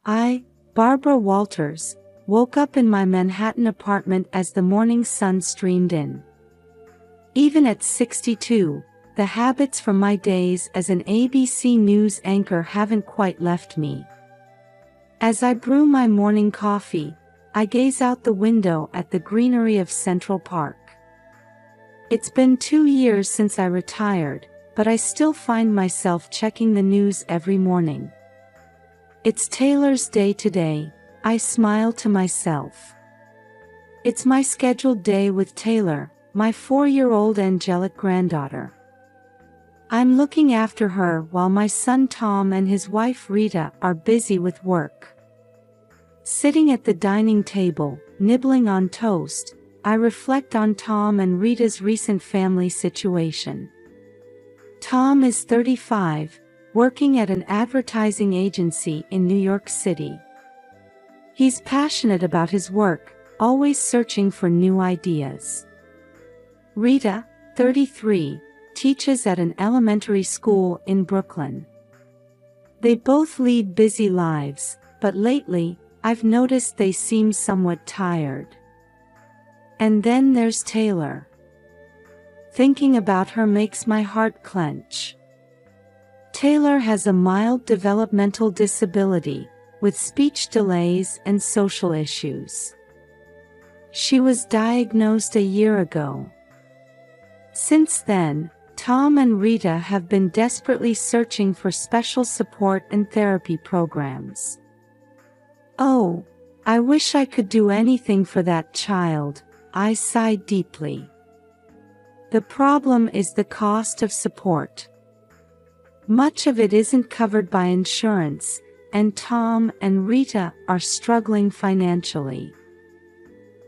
I, Barbara Walters, woke up in my Manhattan apartment as the morning sun streamed in. Even at 62, the habits from my days as an ABC News anchor haven't quite left me. As I brew my morning coffee, I gaze out the window at the greenery of Central Park. It's been 2 years since I retired, but I still find myself checking the news every morning. It's Taylor's day today, I smile to myself. It's my scheduled day with Taylor, my 4-year-old angelic granddaughter. I'm looking after her while my son Tom and his wife Rita are busy with work. Sitting at the dining table, nibbling on toast, I reflect on Tom and Rita's recent family situation. Tom is 35, working at an advertising agency in New York City. He's passionate about his work, always searching for new ideas. Rita, 33, teaches at an elementary school in Brooklyn. They both lead busy lives, but lately, I've noticed they seem somewhat tired. And then there's Taylor. Thinking about her makes my heart clench. Taylor has a mild developmental disability, with speech delays and social issues. She was diagnosed a year ago. Since then, Tom and Rita have been desperately searching for special support and therapy programs. Oh, I wish I could do anything for that child, I sighed deeply. The problem is the cost of support. Much of it isn't covered by insurance, and Tom and Rita are struggling financially.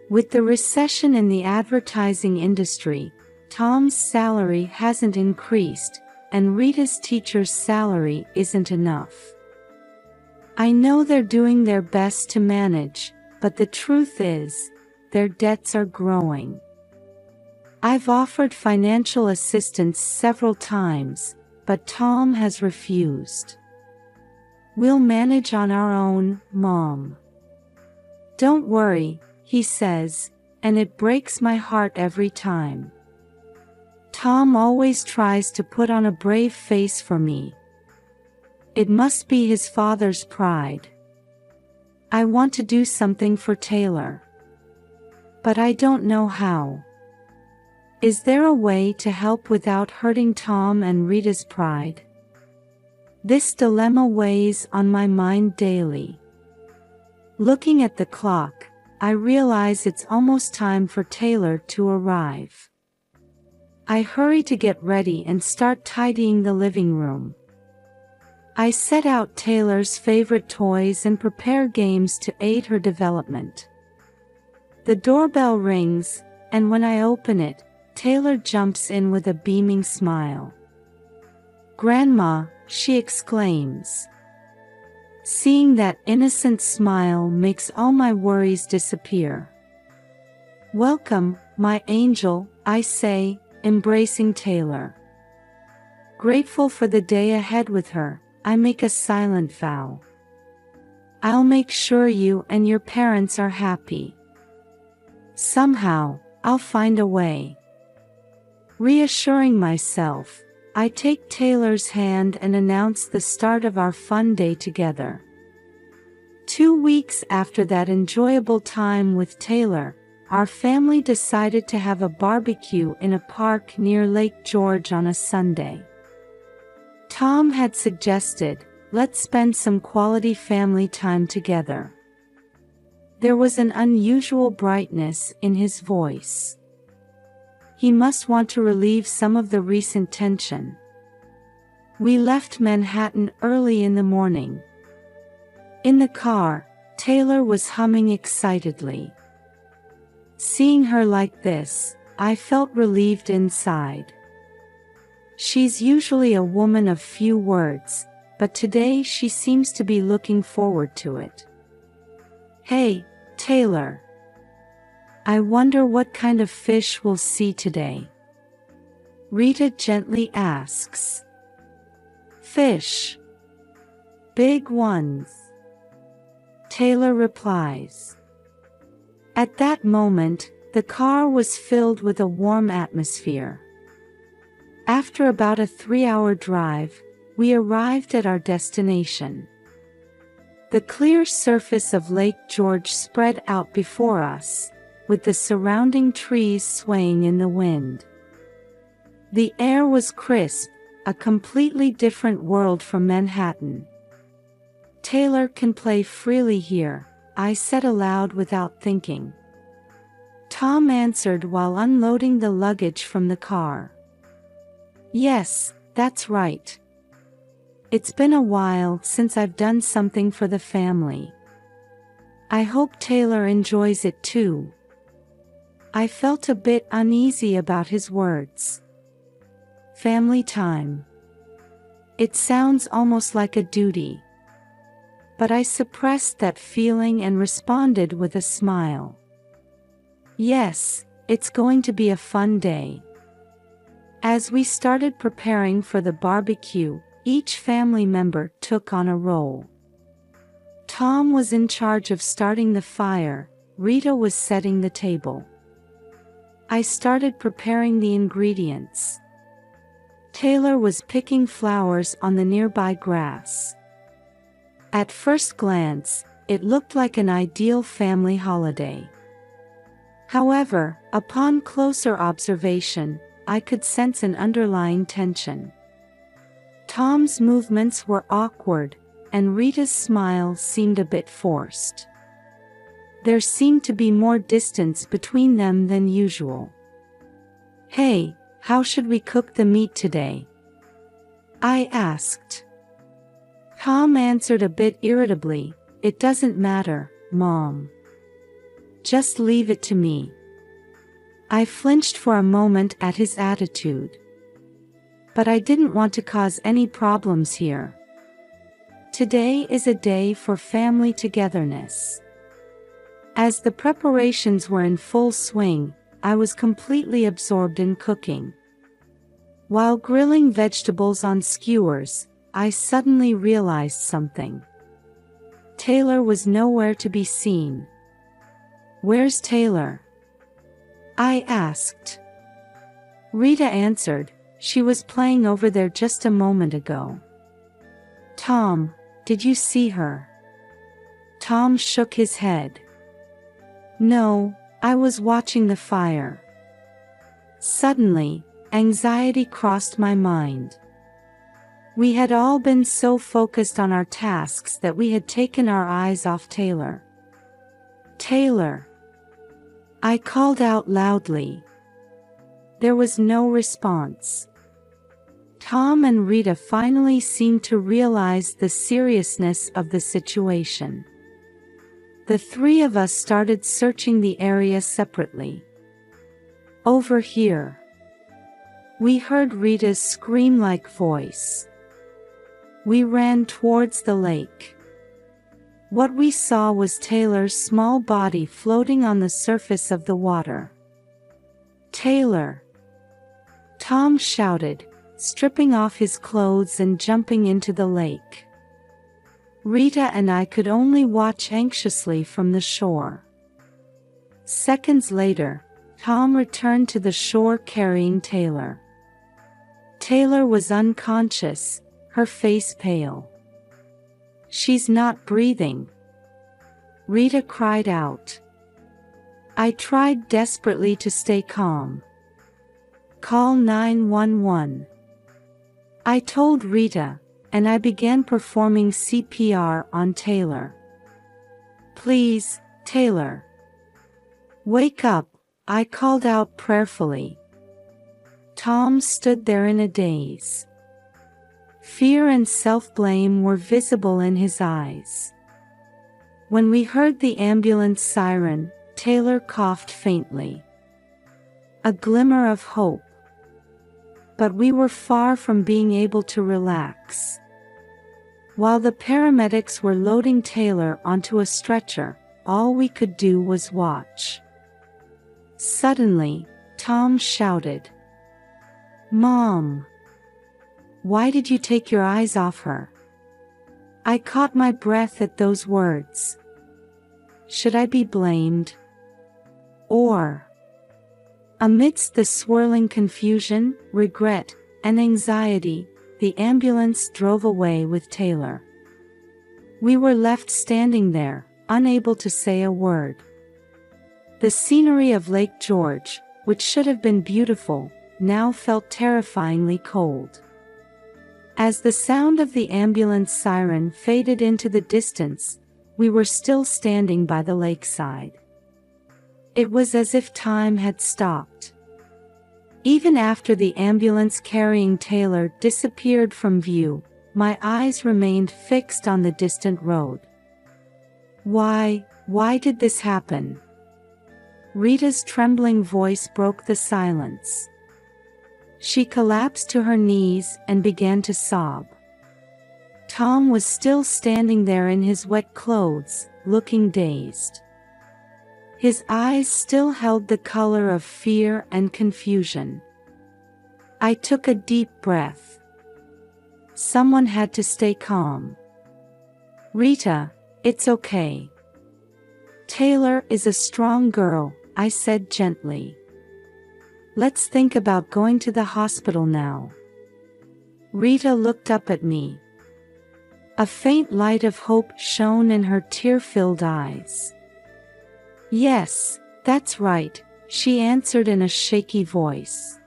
With the recession in the advertising industry, Tom's salary hasn't increased, and Rita's teacher's salary isn't enough. I know they're doing their best to manage, but the truth is, their debts are growing. I've offered financial assistance several times, but Tom has refused. We'll manage on our own, Mom. Don't worry, he says, and it breaks my heart every time. Tom always tries to put on a brave face for me. It must be his father's pride. I want to do something for Taylor. But I don't know how. Is there a way to help without hurting Tom and Rita's pride? This dilemma weighs on my mind daily. Looking at the clock, I realize it's almost time for Taylor to arrive. I hurry to get ready and start tidying the living room. I set out Taylor's favorite toys and prepare games to aid her development. The doorbell rings, and when I open it, Taylor jumps in with a beaming smile. "Grandma," she exclaims. Seeing that innocent smile makes all my worries disappear. "Welcome, my angel," I say, embracing Taylor. Grateful for the day ahead with her, I make a silent vow. I'll make sure you and your parents are happy. Somehow, I'll find a way. Reassuring myself, I take Taylor's hand and announce the start of our fun day together. 2 weeks after that enjoyable time with Taylor, our family decided to have a barbecue in a park near Lake George on a Sunday. Tom had suggested, "Let's spend some quality family time together." There was an unusual brightness in his voice. He must want to relieve some of the recent tension. We left Manhattan early in the morning. In the car, Taylor was humming excitedly. Seeing her like this, I felt relieved inside. She's usually a woman of few words, but today she seems to be looking forward to it. "Hey, Taylor. I wonder what kind of fish we'll see today?" Rita gently asks. "Fish. Big ones. Taylor replies. At that moment, the car was filled with a warm atmosphere. After about a 3-hour drive, we arrived at our destination. The clear surface of Lake George spread out before us, with the surrounding trees swaying in the wind. The air was crisp, a completely different world from Manhattan. Taylor can play freely here, I said aloud without thinking. Tom answered while unloading the luggage from the car. Yes, that's right. It's been a while since I've done something for the family. I hope Taylor enjoys it too. I felt a bit uneasy about his words. Family time. It sounds almost like a duty. But I suppressed that feeling and responded with a smile. Yes, it's going to be a fun day. As we started preparing for the barbecue, each family member took on a role. Tom was in charge of starting the fire, Rita was setting the table. I started preparing the ingredients. Taylor was picking flowers on the nearby grass. At first glance, it looked like an ideal family holiday. However, upon closer observation, I could sense an underlying tension. Tom's movements were awkward, and Rita's smile seemed a bit forced. There seemed to be more distance between them than usual. Hey, how should we cook the meat today? I asked. Tom answered a bit irritably, It doesn't matter, Mom. Just leave it to me. I flinched for a moment at his attitude. But I didn't want to cause any problems here. Today is a day for family togetherness. As the preparations were in full swing, I was completely absorbed in cooking. While grilling vegetables on skewers, I suddenly realized something. Taylor was nowhere to be seen. Where's Taylor? I asked. Rita answered, She was playing over there just a moment ago. Tom, did you see her? Tom shook his head. No, I was watching the fire. Suddenly, anxiety crossed my mind. We had all been so focused on our tasks that we had taken our eyes off Taylor. Taylor! I called out loudly. There was no response. Tom and Rita finally seemed to realize the seriousness of the situation. The three of us started searching the area separately. Over here. We heard Rita's scream-like voice. We ran towards the lake. What we saw was Taylor's small body floating on the surface of the water. Taylor! Tom shouted, stripping off his clothes and jumping into the lake. Rita and I could only watch anxiously from the shore. Seconds later, Tom returned to the shore carrying Taylor. Taylor was unconscious, her face pale. She's not breathing. Rita cried out. I tried desperately to stay calm. Call 911. I told Rita, and I began performing CPR on Taylor. Please, Taylor. Wake up, I called out prayerfully. Tom stood there in a daze. Fear and self-blame were visible in his eyes. When we heard the ambulance siren, Taylor coughed faintly. A glimmer of hope. But we were far from being able to relax. While the paramedics were loading Taylor onto a stretcher, all we could do was watch. Suddenly, Tom shouted. Mom! Why did you take your eyes off her? I caught my breath at those words. should I be blamed? Or, amidst the swirling confusion, regret, and anxiety, the ambulance drove away with Taylor. We were left standing there, unable to say a word. The scenery of Lake George, which should have been beautiful, now felt terrifyingly cold. As the sound of the ambulance siren faded into the distance, we were still standing by the lakeside. It was as if time had stopped. Even after the ambulance carrying Taylor disappeared from view, my eyes remained fixed on the distant road. Why did this happen? Rita's trembling voice broke the silence. She collapsed to her knees and began to sob. Tom was still standing there in his wet clothes, looking dazed. His eyes still held the color of fear and confusion. I took a deep breath. Someone had to stay calm. Rita, it's okay. Taylor is a strong girl, I said gently. Let's think about going to the hospital now. Rita looked up at me. A faint light of hope shone in her tear-filled eyes. Yes, that's right, she answered in a shaky voice.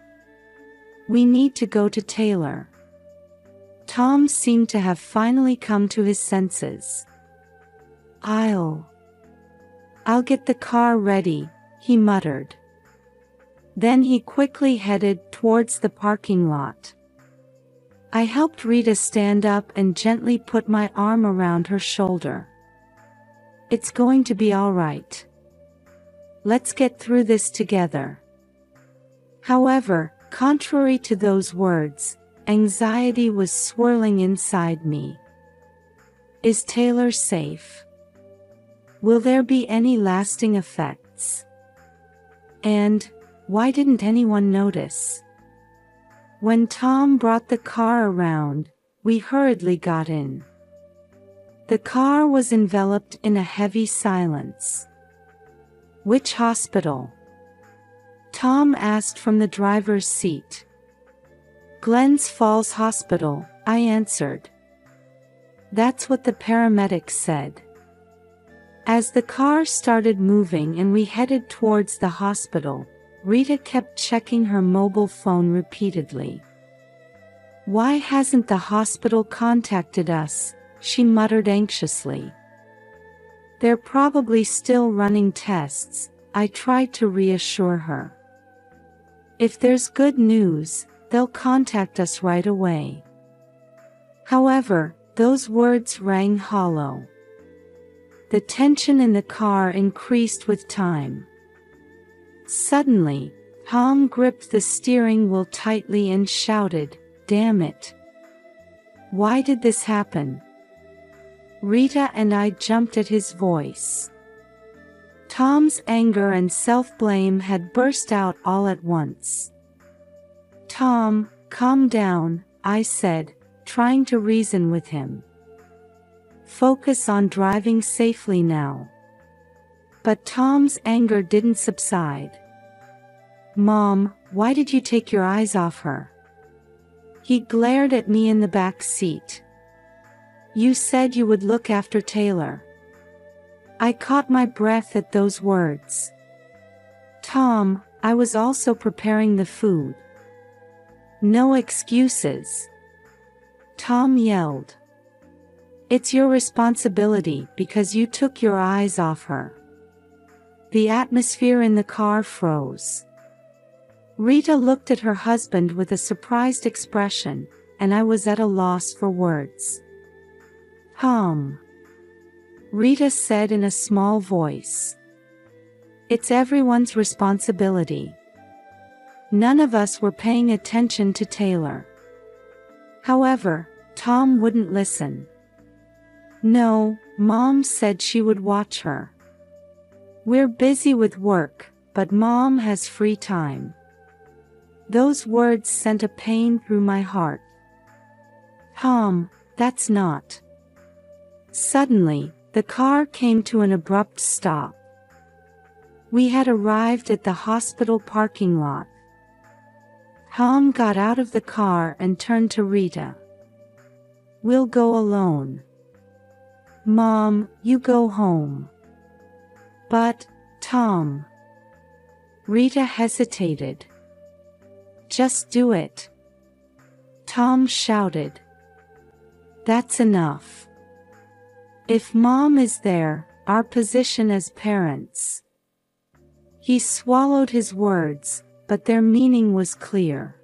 We need to go to Taylor. Tom seemed to have finally come to his senses. I'll get the car ready, he muttered. Then he quickly headed towards the parking lot. I helped Rita stand up and gently put my arm around her shoulder. It's going to be all right. Let's get through this together. However, contrary to those words, anxiety was swirling inside me. Is Taylor safe? Will there be any lasting effects? And, why didn't anyone notice? When Tom brought the car around, we hurriedly got in. The car was enveloped in a heavy silence. Which hospital? Tom asked from the driver's seat. Glens Falls Hospital, I answered. That's what the paramedic said. As the car started moving and we headed towards the hospital, Rita kept checking her mobile phone repeatedly. Why hasn't the hospital contacted us? She muttered anxiously. They're probably still running tests, I tried to reassure her. If there's good news, they'll contact us right away. However, those words rang hollow. The tension in the car increased with time. Suddenly, Tom gripped the steering wheel tightly and shouted, "Damn it! Why did this happen?" Rita and I jumped at his voice. Tom's anger and self-blame had burst out all at once. Tom, calm down, I said, trying to reason with him. Focus on driving safely now. But Tom's anger didn't subside. Mom, why did you take your eyes off her? He glared at me in the back seat. You said you would look after Taylor. I caught my breath at those words. Tom, I was also preparing the food. No excuses. Tom yelled. It's your responsibility because you took your eyes off her. The atmosphere in the car froze. Rita looked at her husband with a surprised expression, and I was at a loss for words. Tom, Rita said in a small voice. It's everyone's responsibility. None of us were paying attention to Taylor. However, Tom wouldn't listen. No, Mom said she would watch her. We're busy with work, but Mom has free time. Those words sent a pain through my heart. Tom, that's not. Suddenly, The car came to an abrupt stop. We had arrived at the hospital parking lot. Tom got out of the car and turned to Rita. "We'll go alone." "Mom, you go home." "But, Tom." Rita hesitated. "Just do it." Tom shouted. "That's enough. If Mom is there, our position as parents." He swallowed his words, but their meaning was clear.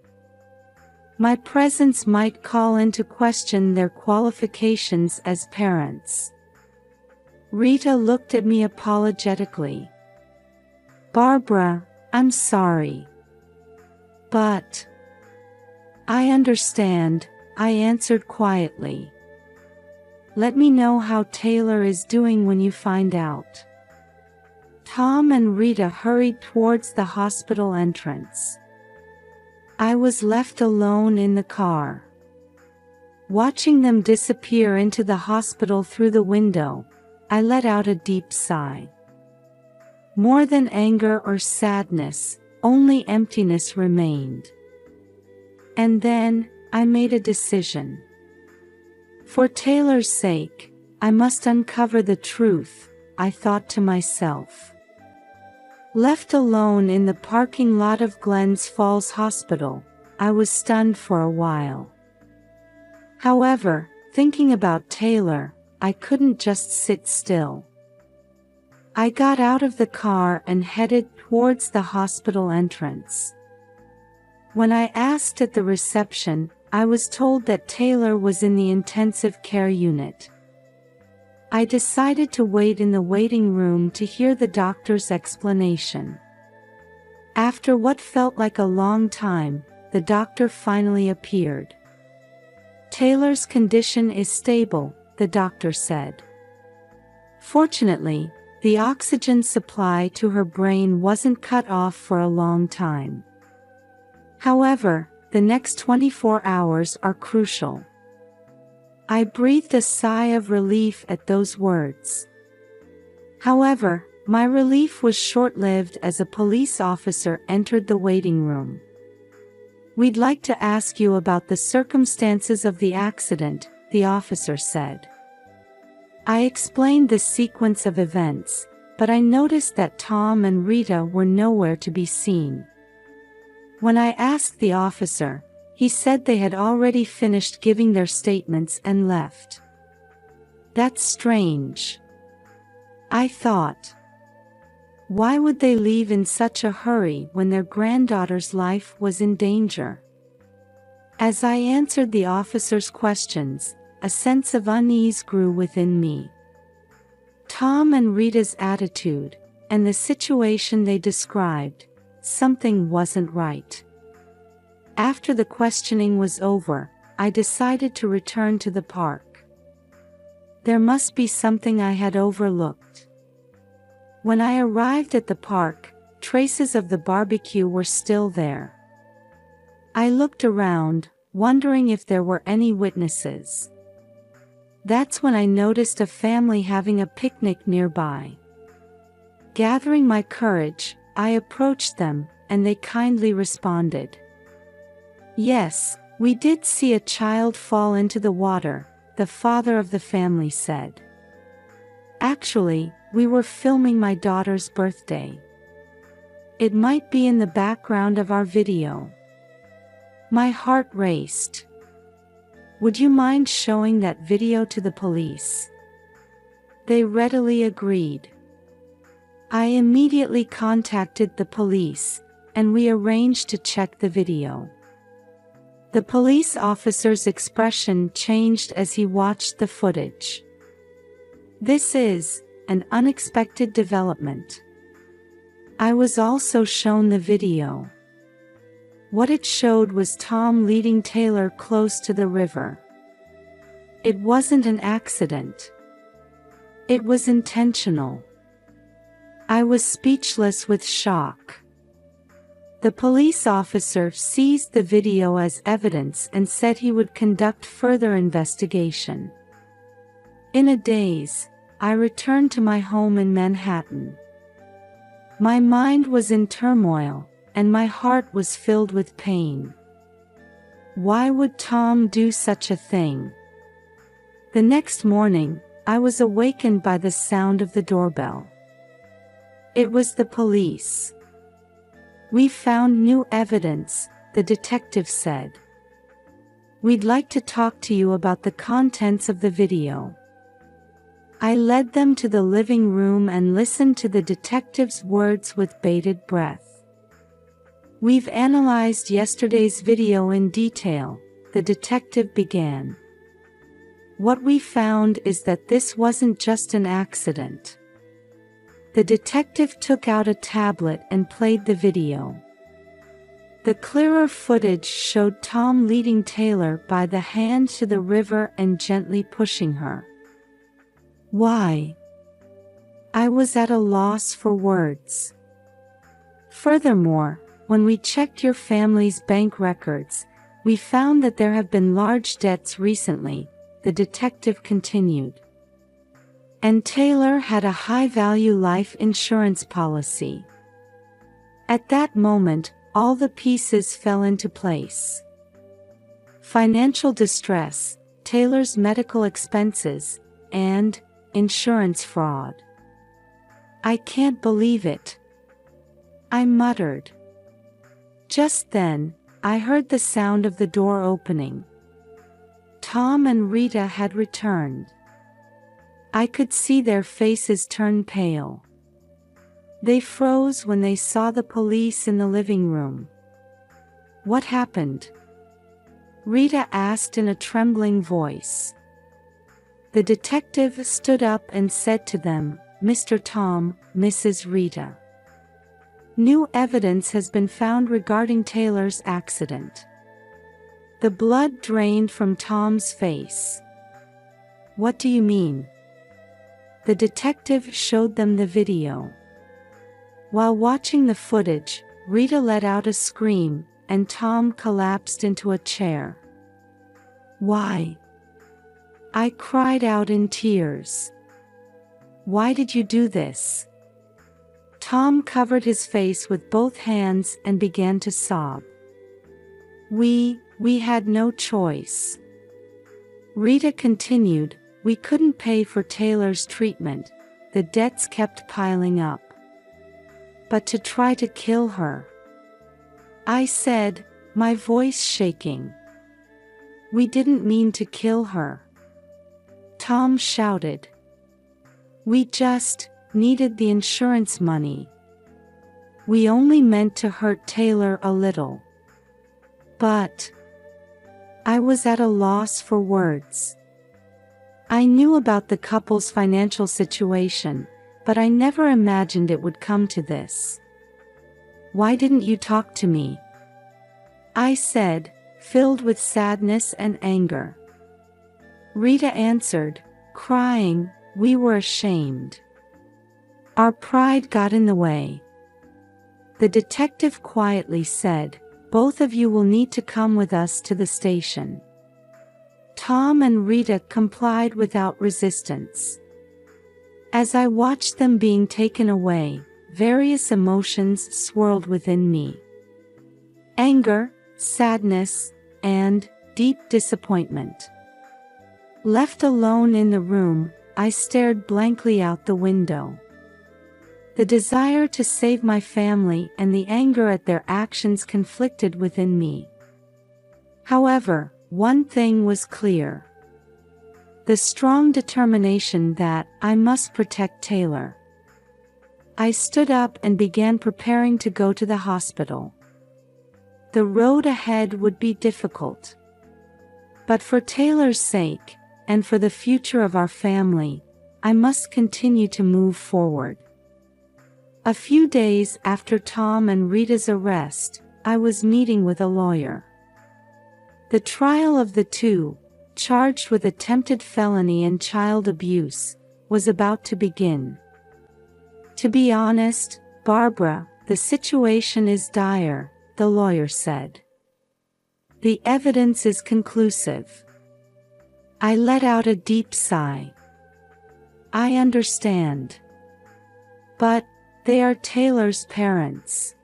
My presence might call into question their qualifications as parents. Rita looked at me apologetically. "Barbara, I'm sorry. But..." "I understand," I answered quietly. "Let me know how Taylor is doing when you find out." Tom and Rita hurried towards the hospital entrance. I was left alone in the car. Watching them disappear into the hospital through the window, I let out a deep sigh. More than anger or sadness, only emptiness remained. And then, I made a decision. For Taylor's sake, I must uncover the truth, I thought to myself. Left alone in the parking lot of Glens Falls Hospital, I was stunned for a while. However, thinking about Taylor, I couldn't just sit still. I got out of the car and headed towards the hospital entrance. When I asked at the reception, I was told that Taylor was in the intensive care unit. I decided to wait in the waiting room to hear the doctor's explanation. After what felt like a long time, the doctor finally appeared. "Taylor's condition is stable," the doctor said. Fortunately, the oxygen supply to her brain wasn't cut off for a long time. However, the next 24 hours are crucial. I breathed a sigh of relief at those words. However, my relief was short-lived as a police officer entered the waiting room. "We'd like to ask you about the circumstances of the accident," the officer said. I explained the sequence of events, but I noticed that Tom and Rita were nowhere to be seen. When I asked the officer, he said they had already finished giving their statements and left. That's strange, I thought. Why would they leave in such a hurry when their granddaughter's life was in danger? As I answered the officer's questions, a sense of unease grew within me. Tom and Rita's attitude, and the situation they described, something wasn't right. After the questioning was over, I decided to return to the park. There must be something I had overlooked. When I arrived at the park, traces of the barbecue were still there. I looked around, wondering if there were any witnesses. That's when I noticed a family having a picnic nearby. Gathering my courage, I approached them, and they kindly responded. "Yes, we did see a child fall into the water," the father of the family said. "Actually, we were filming my daughter's birthday. It might be in the background of our video." My heart raced. "Would you mind showing that video to the police?" They readily agreed. I immediately contacted the police, and we arranged to check the video. The police officer's expression changed as he watched the footage. This is an unexpected development. I was also shown the video. What it showed was Tom leading Taylor close to the river. It wasn't an accident. It was intentional. I was speechless with shock. The police officer seized the video as evidence and said he would conduct further investigation. In a daze, I returned to my home in Manhattan. My mind was in turmoil, and my heart was filled with pain. Why would Tom do such a thing? The next morning, I was awakened by the sound of the doorbell. It was the police. "We found new evidence," the detective said. "We'd like to talk to you about the contents of the video." I led them to the living room and listened to the detective's words with bated breath. "We've analyzed yesterday's video in detail," the detective began. "What we found is that this wasn't just an accident." The detective took out a tablet and played the video. The clearer footage showed Tom leading Taylor by the hand to the river and gently pushing her. Why? I was at a loss for words. Furthermore, when we checked your family's bank records, we found that there have been large debts recently, the detective continued. And Taylor had a high-value life insurance policy. At that moment, all the pieces fell into place. Financial distress, Taylor's medical expenses, and insurance fraud. "I can't believe it," I muttered. Just then, I heard the sound of the door opening. Tom and Rita had returned. I could see their faces turn pale. They froze when they saw the police in the living room. "What happened?" Rita asked in a trembling voice. The detective stood up and said to them, "Mr. Tom, Mrs. Rita. New evidence has been found regarding Taylor's accident." The blood drained from Tom's face. "What do you mean?" The detective showed them the video. While watching the footage, Rita let out a scream, and Tom collapsed into a chair. "Why?" I cried out in tears. "Why did you do this?" Tom covered his face with both hands and began to sob. We had no choice." Rita continued, "We couldn't pay for Taylor's treatment, the debts kept piling up. But to try to kill her," I said, my voice shaking. "We didn't mean to kill her," Tom shouted. "We just needed the insurance money. We only meant to hurt Taylor a little." But I was at a loss for words. I knew about the couple's financial situation, but I never imagined it would come to this. "Why didn't you talk to me?" I said, filled with sadness and anger. Rita answered, crying, "We were ashamed. Our pride got in the way." The detective quietly said, "Both of you will need to come with us to the station." Tom and Rita complied without resistance. As I watched them being taken away, various emotions swirled within me. Anger, sadness, and deep disappointment. Left alone in the room, I stared blankly out the window. The desire to save my family and the anger at their actions conflicted within me. However, one thing was clear. The strong determination that I must protect Taylor. I stood up and began preparing to go to the hospital. The road ahead would be difficult. But for Taylor's sake, and for the future of our family, I must continue to move forward. A few days after Tom and Rita's arrest, I was meeting with a lawyer. The trial of the two, charged with attempted felony and child abuse, was about to begin. "To be honest, Barbara, the situation is dire," the lawyer said. "The evidence is conclusive." I let out a deep sigh. I understand. But they are Taylor's parents.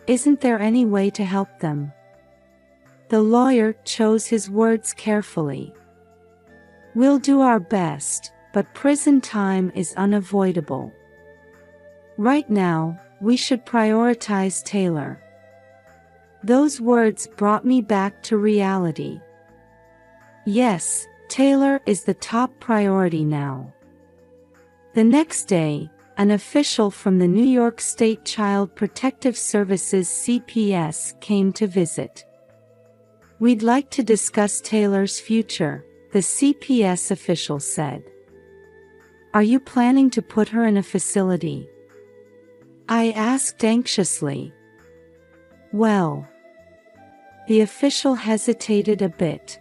Isn't there any way to help them? The lawyer chose his words carefully. We'll do our best, but prison time is unavoidable. Right now, we should prioritize Taylor. Those words brought me back to reality. Yes, Taylor is the top priority now. The next day, an official from the New York State Child Protective Services (CPS) came to visit. We'd like to discuss Taylor's future, the CPS official said. Are you planning to put her in a facility? I asked anxiously. Well, the official hesitated a bit.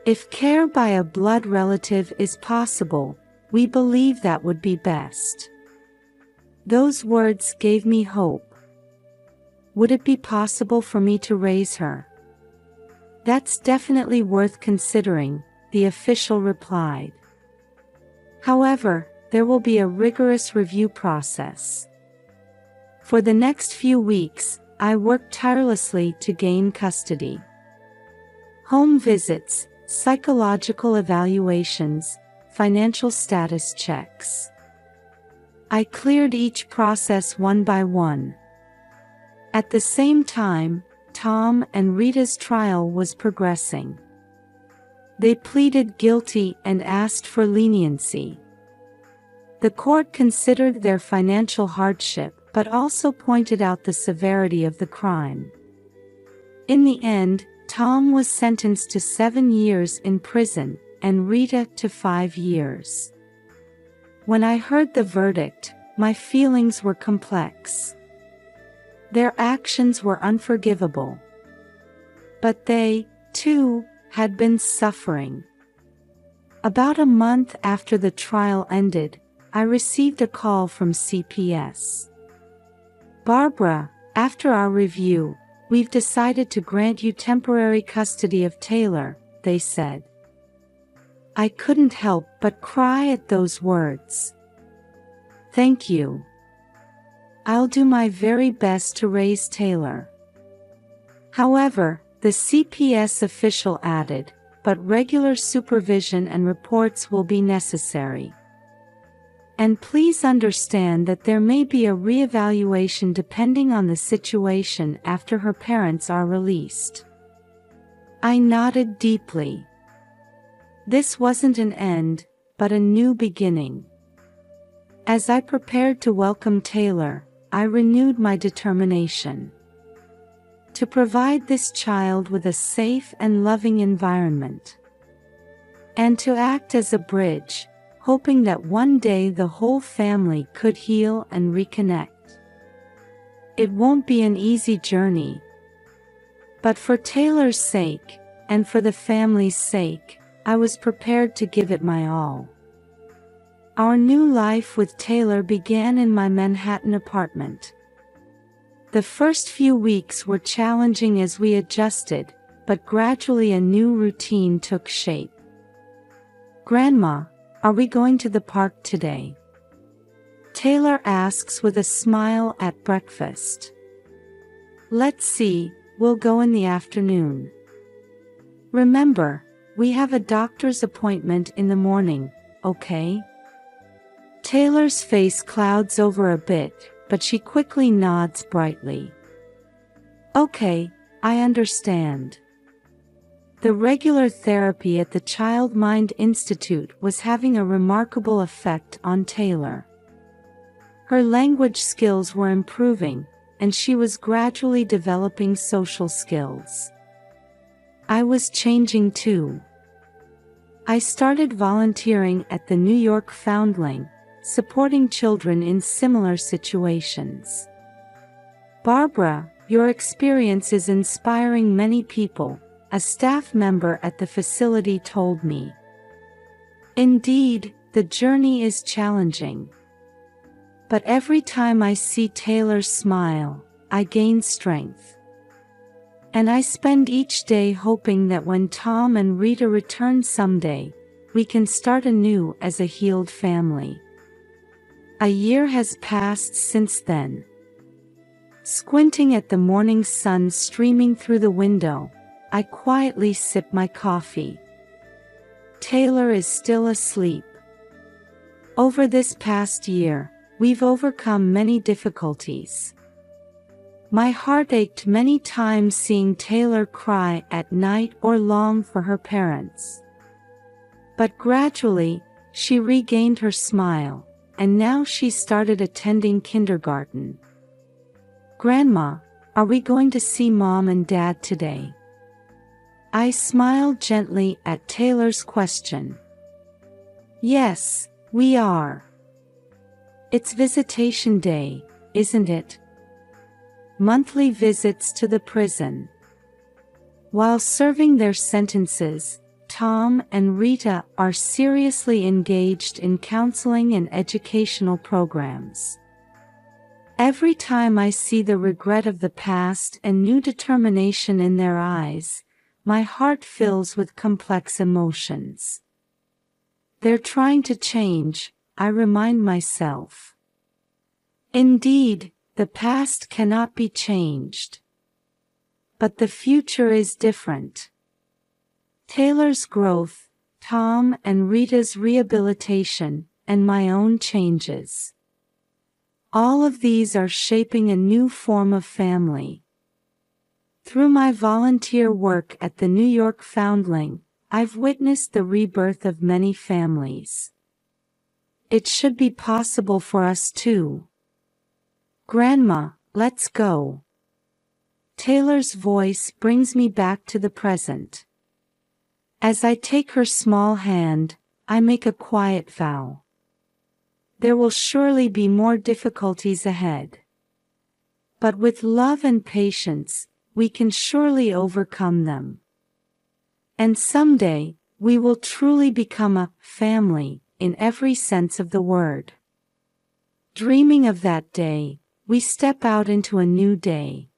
If care by a blood relative is possible, we believe that would be best. Those words gave me hope. Would it be possible for me to raise her? That's definitely worth considering, the official replied. However, there will be a rigorous review process. For the next few weeks, I worked tirelessly to gain custody. Home visits, psychological evaluations, financial status checks. I cleared each process one by one. At the same time, Tom and Rita's trial was progressing. They pleaded guilty and asked for leniency. The court considered their financial hardship but also pointed out the severity of the crime. In the end, Tom was sentenced to 7 years in prison, and Rita to 5 years. When I heard the verdict, my feelings were complex. Their actions were unforgivable. But they, too, had been suffering. About a month after the trial ended, I received a call from CPS. Barbara, after our review, we've decided to grant you temporary custody of Taylor, they said. I couldn't help but cry at those words. Thank you. I'll do my very best to raise Taylor. However, the CPS official added, but regular supervision and reports will be necessary. And please understand that there may be a reevaluation depending on the situation after her parents are released. I nodded deeply. This wasn't an end, but a new beginning. As I prepared to welcome Taylor, I renewed my determination to provide this child with a safe and loving environment, and to act as a bridge, hoping that one day the whole family could heal and reconnect. It won't be an easy journey, but for Taylor's sake, and for the family's sake, I was prepared to give it my all. Our new life with Taylor began in my Manhattan apartment. The first few weeks were challenging as we adjusted, but gradually a new routine took shape. Grandma, are we going to the park today? Taylor asks with a smile at breakfast. Let's see, we'll go in the afternoon. Remember, we have a doctor's appointment in the morning, okay? Taylor's face clouds over a bit, but she quickly nods brightly. Okay, I understand. The regular therapy at the Child Mind Institute was having a remarkable effect on Taylor. Her language skills were improving, and she was gradually developing social skills. I was changing too. I started volunteering at the New York Foundling, supporting children in similar situations. Barbara, your experience is inspiring many people, a staff member at the facility told me. Indeed, the journey is challenging. But every time I see Taylor smile, I gain strength. And I spend each day hoping that when Tom and Rita return someday, we can start anew as a healed family. A year has passed since then. Squinting at the morning sun streaming through the window, I quietly sip my coffee. Taylor is still asleep. Over this past year, we've overcome many difficulties. My heart ached many times seeing Taylor cry at night or long for her parents. But gradually, she regained her smile, and now she started attending kindergarten. "Grandma, are we going to see Mom and Dad today?" I smiled gently at Taylor's question. "Yes, we are. It's visitation day, isn't it? Monthly visits to the prison." While serving their sentences, Tom and Rita are seriously engaged in counseling and educational programs. Every time I see the regret of the past and new determination in their eyes, my heart fills with complex emotions. They're trying to change, I remind myself. Indeed, the past cannot be changed. But the future is different. Taylor's growth, Tom and Rita's rehabilitation, and my own changes. All of these are shaping a new form of family. Through my volunteer work at the New York Foundling, I've witnessed the rebirth of many families. It should be possible for us too. "Grandma, let's go." Taylor's voice brings me back to the present. As I take her small hand, I make a quiet vow. There will surely be more difficulties ahead. But with love and patience, we can surely overcome them. And someday, we will truly become a family, in every sense of the word. Dreaming of that day, we step out into a new day.